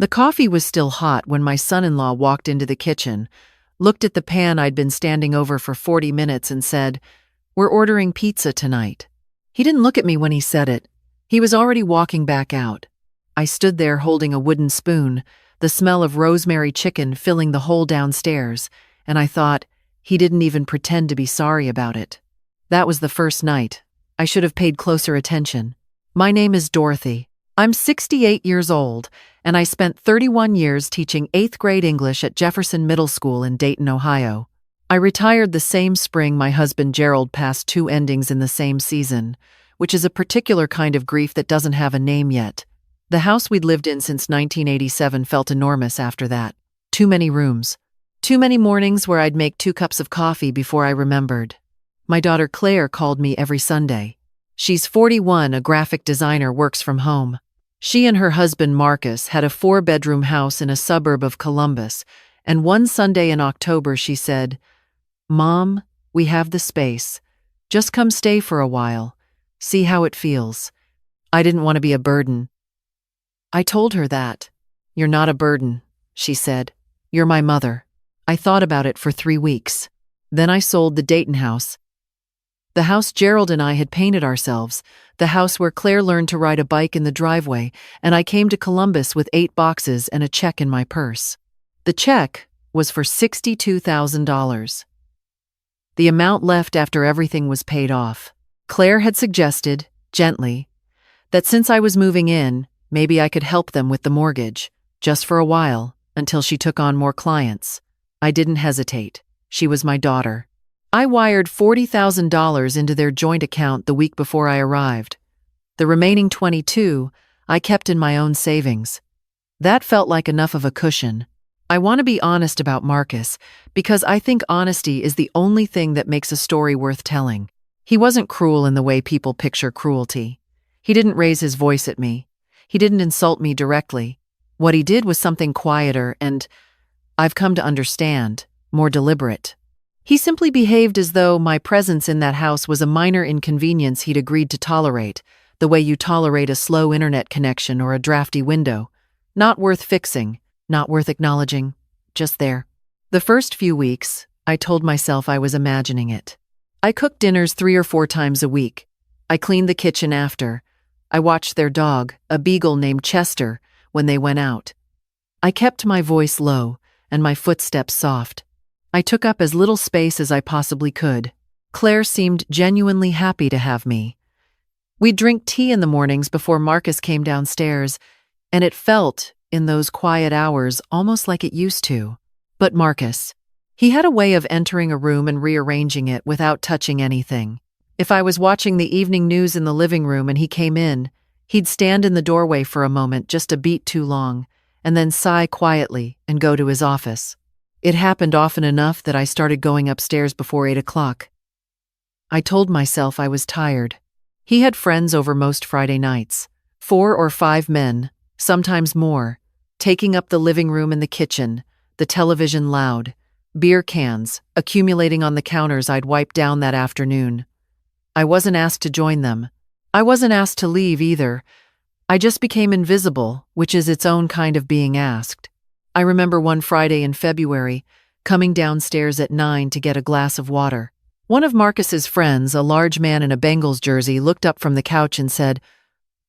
The coffee was still hot when my son-in-law walked into the kitchen, looked at the pan I'd been standing over for 40 minutes and said, "We're ordering pizza tonight." He didn't look at me when he said it. He was already walking back out. I stood there holding a wooden spoon, the smell of rosemary chicken filling the whole downstairs, and I thought, he didn't even pretend to be sorry about it. That was the first night. I should have paid closer attention. My name is Dorothy. I'm 68 years old, and I spent 31 years teaching 8th grade English at Jefferson Middle School in Dayton, Ohio. I retired the same spring my husband Gerald passed 2 endings in the same season, which is a particular kind of grief that doesn't have a name yet. The house we'd lived in since 1987 felt enormous after that. Too many rooms. Too many mornings where I'd make 2 cups of coffee before I remembered. My daughter Claire called me every Sunday. She's 41, a graphic designer, works from home. She and her husband Marcus had a 4-bedroom house in a suburb of Columbus, and one Sunday in October she said, "Mom, we have the space. Just come stay for a while. See how it feels." I didn't want to be a burden. I told her that. "You're not a burden," she said. "You're my mother." I thought about it for 3 weeks. Then I sold the Dayton house. The house Gerald and I had painted ourselves, the house where Claire learned to ride a bike in the driveway, and I came to Columbus with 8 boxes and a check in my purse. The check was for $62,000. The amount left after everything was paid off. Claire had suggested, gently, that since I was moving in, maybe I could help them with the mortgage, just for a while, until she took on more clients. I didn't hesitate. She was my daughter. I wired $40,000 into their joint account the week before I arrived. The remaining 22 I kept in my own savings. That felt like enough of a cushion. I want to be honest about Marcus, because I think honesty is the only thing that makes a story worth telling. He wasn't cruel in the way people picture cruelty. He didn't raise his voice at me. He didn't insult me directly. What he did was something quieter and, I've come to understand, more deliberate. He simply behaved as though my presence in that house was a minor inconvenience he'd agreed to tolerate, the way you tolerate a slow internet connection or a drafty window. Not worth fixing, not worth acknowledging, just there. The first few weeks, I told myself I was imagining it. I cooked dinners 3 or 4 times a week. I cleaned the kitchen after. I watched their dog, a beagle named Chester, when they went out. I kept my voice low and my footsteps soft. I took up as little space as I possibly could. Claire seemed genuinely happy to have me. We'd drink tea in the mornings before Marcus came downstairs, and it felt, in those quiet hours, almost like it used to. But Marcus, he had a way of entering a room and rearranging it without touching anything. If I was watching the evening news in the living room and he came in, he'd stand in the doorway for a moment, just a beat too long, and then sigh quietly and go to his office. It happened often enough that I started going upstairs before 8 o'clock. I told myself I was tired. He had friends over most Friday nights, 4 or 5 men, sometimes more, taking up the living room and the kitchen, the television loud, beer cans accumulating on the counters I'd wiped down that afternoon. I wasn't asked to join them. I wasn't asked to leave either. I just became invisible, which is its own kind of being asked. I remember one Friday in February, coming downstairs at 9 to get a glass of water. One of Marcus's friends, a large man in a Bengals jersey, looked up from the couch and said,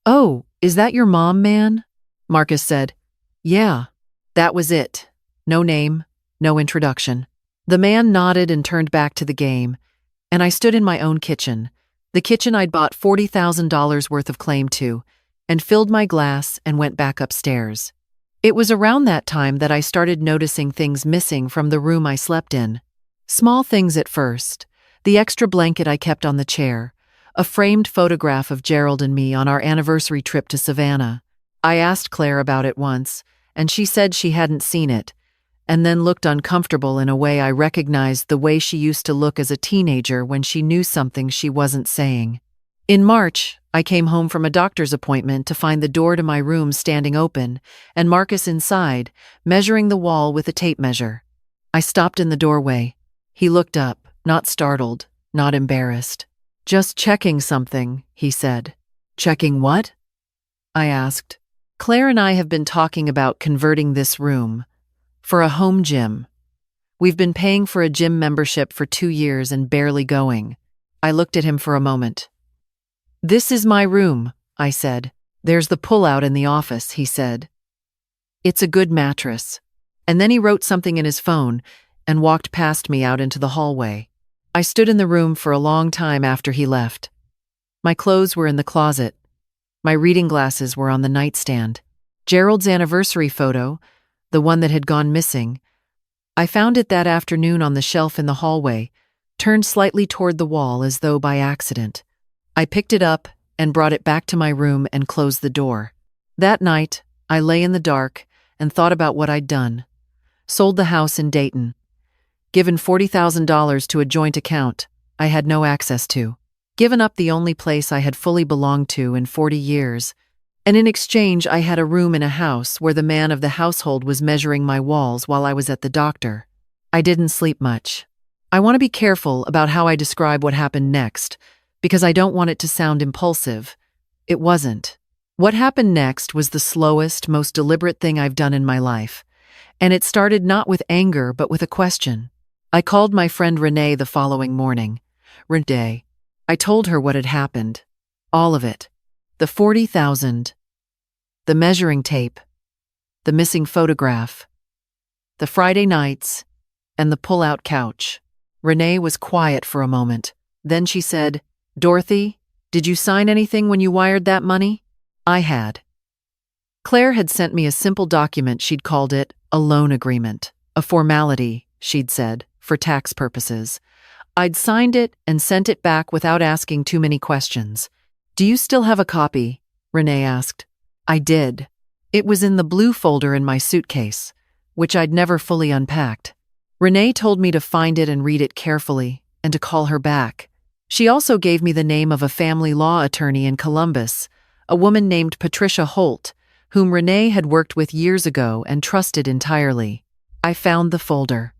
"Oh, is that your mom, man?" Marcus said, "Yeah." That was it. No name, no introduction. The man nodded and turned back to the game, and I stood in my own kitchen, the kitchen I'd bought $40,000 worth of claim to, and filled my glass and went back upstairs. It was around that time that I started noticing things missing from the room I slept in. Small things at first. The extra blanket I kept on the chair. A framed photograph of Gerald and me on our anniversary trip to Savannah. I asked Claire about it once, and she said she hadn't seen it, and then looked uncomfortable in a way I recognized the way she used to look as a teenager when she knew something she wasn't saying. In March, I came home from a doctor's appointment to find the door to my room standing open, and Marcus inside, measuring the wall with a tape measure. I stopped in the doorway. He looked up, not startled, not embarrassed. "Just checking something," he said. "Checking what?" I asked. Claire and I have been talking about converting this room for a home gym. We've been paying for a gym membership for 2 years and barely going. I looked at him for a moment. This is my room, I said. There's the pull-out in the office, he said. It's a good mattress. And then he wrote something in his phone and walked past me out into the hallway. I stood in the room for a long time after he left. My clothes were in the closet. My reading glasses were on the nightstand. Gerald's anniversary photo, the one that had gone missing, I found it that afternoon on the shelf in the hallway, turned slightly toward the wall as though by accident. I picked it up and brought it back to my room and closed the door. That night, I lay in the dark and thought about what I'd done. Sold the house in Dayton. Given $40,000 to a joint account I had no access to. Given up the only place I had fully belonged to in 40 years. And in exchange, I had a room in a house where the man of the household was measuring my walls while I was at the doctor. I didn't sleep much. I want to be careful about how I describe what happened next, because I don't want it to sound impulsive. It wasn't. What happened next was the slowest, most deliberate thing I've done in my life. And it started not with anger, but with a question. I called my friend Renee the following morning. Renee. I told her what had happened. All of it. The 40,000. The measuring tape. The missing photograph. The Friday nights. And the pull-out couch. Renee was quiet for a moment. Then she said, Dorothy, did you sign anything when you wired that money? I had. Claire had sent me a simple document. She'd called it a loan agreement. A formality, she'd said, for tax purposes. I'd signed it and sent it back without asking too many questions. Do you still have a copy? Renee asked. I did. It was in the blue folder in my suitcase, which I'd never fully unpacked. Renee told me to find it and read it carefully, and to call her back. She also gave me the name of a family law attorney in Columbus, a woman named Patricia Holt, whom Renee had worked with years ago and trusted entirely. I found the folder.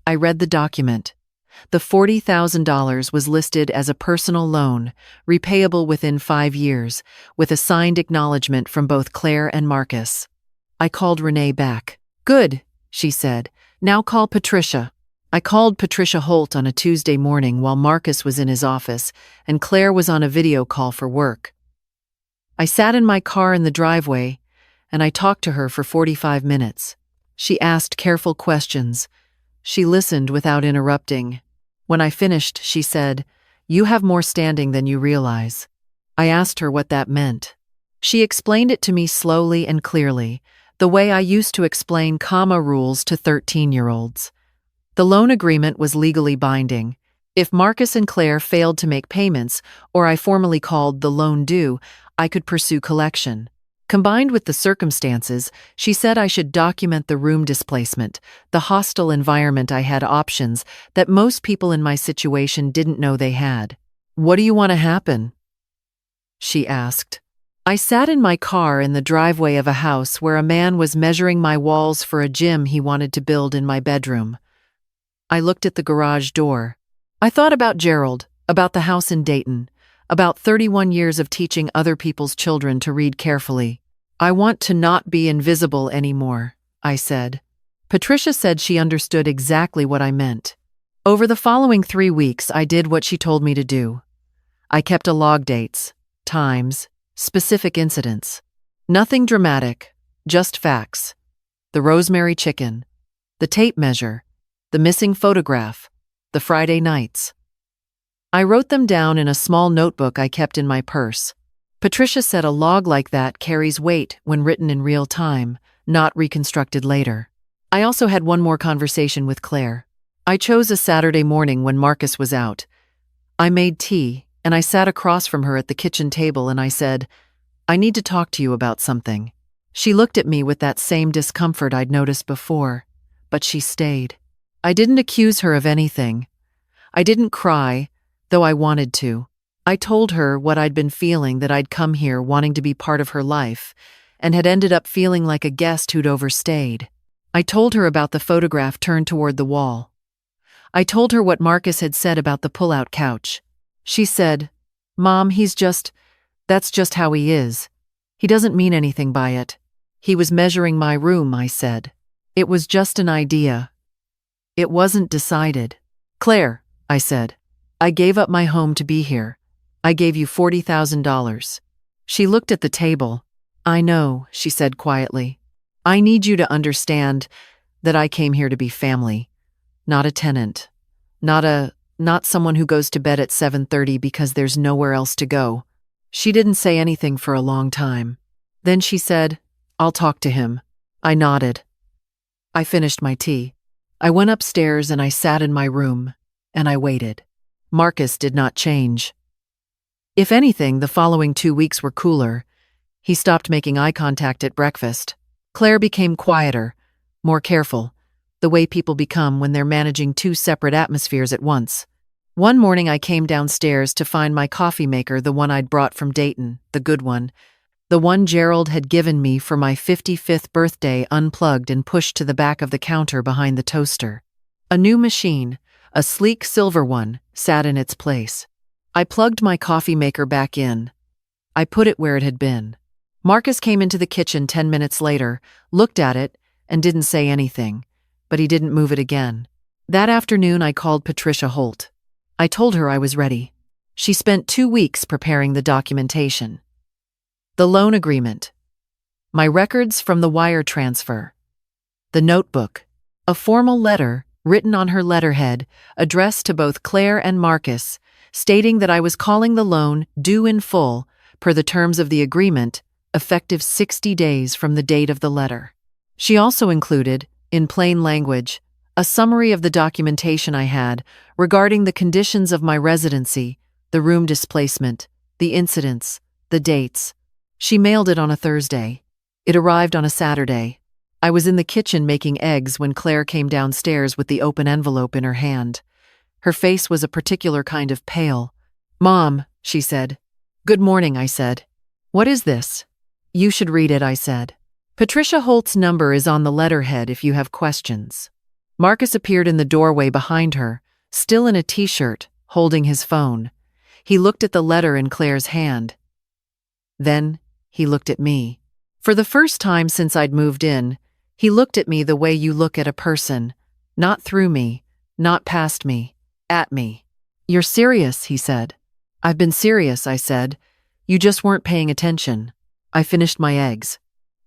I read the document. The $40,000 was listed as a personal loan, repayable within 5 years, with a signed acknowledgement from both Claire and Marcus. I called Renee back. Good, she said. Now call Patricia. I called Patricia Holt on a Tuesday morning while Marcus was in his office and Claire was on a video call for work. I sat in my car in the driveway and I talked to her for 45 minutes. She asked careful questions. She listened without interrupting. When I finished, she said, You have more standing than you realize. I asked her what that meant. She explained it to me slowly and clearly, the way I used to explain comma rules to 13-year-olds. The loan agreement was legally binding. If Marcus and Claire failed to make payments, or I formally called the loan due, I could pursue collection. Combined with the circumstances, she said I should document the room displacement, the hostile environment. I had options that most people in my situation didn't know they had. What do you want to happen? She asked. I sat in my car in the driveway of a house where a man was measuring my walls for a gym he wanted to build in my bedroom. I looked at the garage door. I thought about Gerald, about the house in Dayton, about 31 years of teaching other people's children to read carefully. I want to not be invisible anymore, I said. Patricia said she understood exactly what I meant. Over the following 3 weeks, I did what she told me to do. I kept a log, dates, times, specific incidents. Nothing dramatic, just facts. The rosemary chicken, the tape measure, the missing photograph, the Friday nights. I wrote them down in a small notebook I kept in my purse. Patricia said a log like that carries weight when written in real time, not reconstructed later. I also had one more conversation with Claire. I chose a Saturday morning when Marcus was out. I made tea, and I sat across from her at the kitchen table and I said, I need to talk to you about something. She looked at me with that same discomfort I'd noticed before, but she stayed. I didn't accuse her of anything. I didn't cry, though I wanted to. I told her what I'd been feeling, that I'd come here wanting to be part of her life, and had ended up feeling like a guest who'd overstayed. I told her about the photograph turned toward the wall. I told her what Marcus had said about the pull-out couch. She said, Mom, that's just how he is. He doesn't mean anything by it. He was measuring my room, I said. It was just an idea. It wasn't decided. Claire, I said, I gave up my home to be here. I gave you $40,000. She looked at the table. I know, she said quietly. I need you to understand that I came here to be family, not a tenant, not someone who goes to bed at 7:30 because there's nowhere else to go. She didn't say anything for a long time. Then she said, I'll talk to him. I nodded. I finished my tea. I went upstairs and I sat in my room, and I waited. Marcus did not change. If anything, the following 2 weeks were cooler. He stopped making eye contact at breakfast. Claire became quieter, more careful, the way people become when they're managing 2 separate atmospheres at once. One morning I came downstairs to find my coffee maker, the one I'd brought from Dayton, the good one. The one Gerald had given me for my 55th birthday, unplugged and pushed to the back of the counter behind the toaster. A new machine, a sleek silver one, sat in its place. I plugged my coffee maker back in. I put it where it had been. Marcus came into the kitchen 10 minutes later, looked at it, and didn't say anything, but he didn't move it again. That afternoon I called Patricia Holt. I told her I was ready. She spent 2 weeks preparing the documentation. The loan agreement. My records from the wire transfer. The notebook. A formal letter, written on her letterhead, addressed to both Claire and Marcus, stating that I was calling the loan due in full, per the terms of the agreement, effective 60 days from the date of the letter. She also included, in plain language, a summary of the documentation I had regarding the conditions of my residency, the room displacement, the incidents, the dates. She mailed it on a Thursday. It arrived on a Saturday. I was in the kitchen making eggs when Claire came downstairs with the open envelope in her hand. Her face was a particular kind of pale. Mom, she said. Good morning, I said. What is this? You should read it, I said. Patricia Holt's number is on the letterhead if you have questions. Marcus appeared in the doorway behind her, still in a t-shirt, holding his phone. He looked at the letter in Claire's hand. Then, he looked at me. For the first time since I'd moved in, he looked at me the way you look at a person, not through me, not past me, at me. You're serious, he said. I've been serious, I said. You just weren't paying attention. I finished my eggs.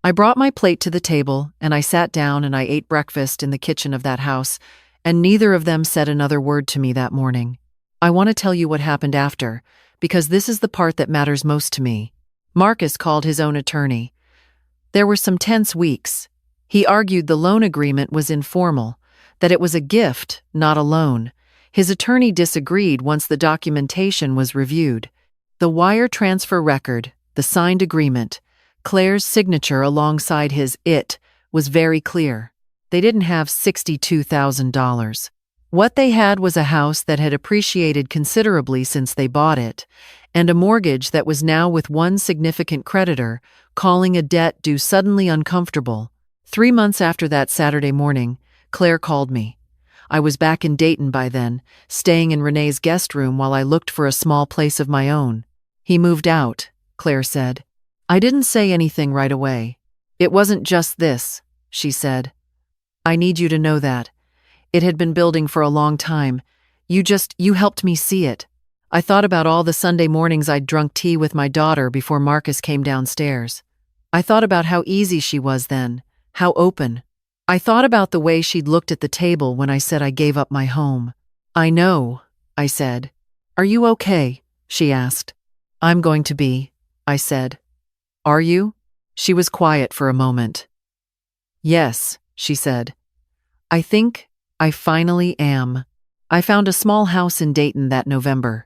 I brought my plate to the table, and I sat down and I ate breakfast in the kitchen of that house, and neither of them said another word to me that morning. I want to tell you what happened after, because this is the part that matters most to me. Marcus called his own attorney. There were some tense weeks. He argued the loan agreement was informal, that it was a gift, not a loan. His attorney disagreed once the documentation was reviewed. The wire transfer record, the signed agreement, Claire's signature alongside his "it" was very clear. They didn't have $62,000. What they had was a house that had appreciated considerably since they bought it, and a mortgage that was now with one significant creditor, calling a debt due suddenly uncomfortable. 3 months after that Saturday morning, Claire called me. I was back in Dayton by then, staying in Renee's guest room while I looked for a small place of my own. He moved out, Claire said. I didn't say anything right away. It wasn't just this, she said. I need you to know that. It had been building for a long time. You helped me see it. I thought about all the Sunday mornings I'd drunk tea with my daughter before Marcus came downstairs. I thought about how easy she was then, how open. I thought about the way she'd looked at the table when I said I gave up my home. I know, I said. Are you okay? She asked. I'm going to be, I said. Are you? She was quiet for a moment. Yes, she said. I think I finally am. I found a small house in Dayton that November.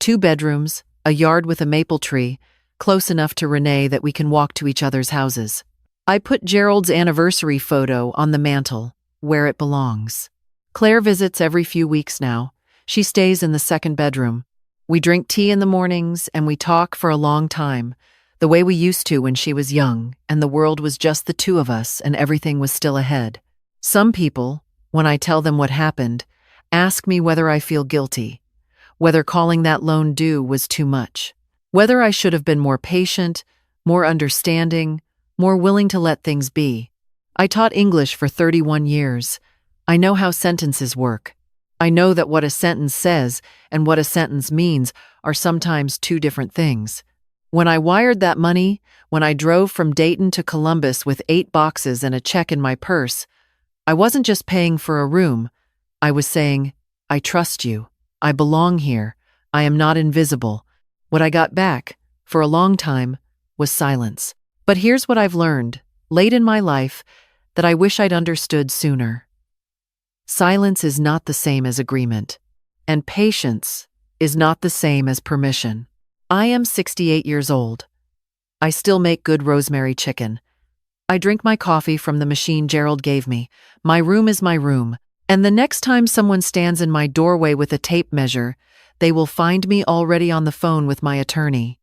2 bedrooms, a yard with a maple tree, close enough to Renee that we can walk to each other's houses. I put Gerald's anniversary photo on the mantle, where it belongs. Claire visits every few weeks now. She stays in the 2nd bedroom. We drink tea in the mornings and we talk for a long time, the way we used to when she was young and the world was just the 2 of us and everything was still ahead. Some people, when I tell them what happened, ask me whether I feel guilty, whether calling that loan due was too much, whether I should have been more patient, more understanding, more willing to let things be. I taught English for 31 years. I know how sentences work. I know that what a sentence says and what a sentence means are sometimes two different things. When I wired that money, when I drove from Dayton to Columbus with 8 boxes and a check in my purse, I wasn't just paying for a room. I was saying, I trust you. I belong here. I am not invisible. What I got back, for a long time, was silence. But here's what I've learned, late in my life, that I wish I'd understood sooner. Silence is not the same as agreement, and patience is not the same as permission. I am 68 years old. I still make good rosemary chicken. I drink my coffee from the machine Gerald gave me. My room is my room, and the next time someone stands in my doorway with a tape measure, they will find me already on the phone with my attorney.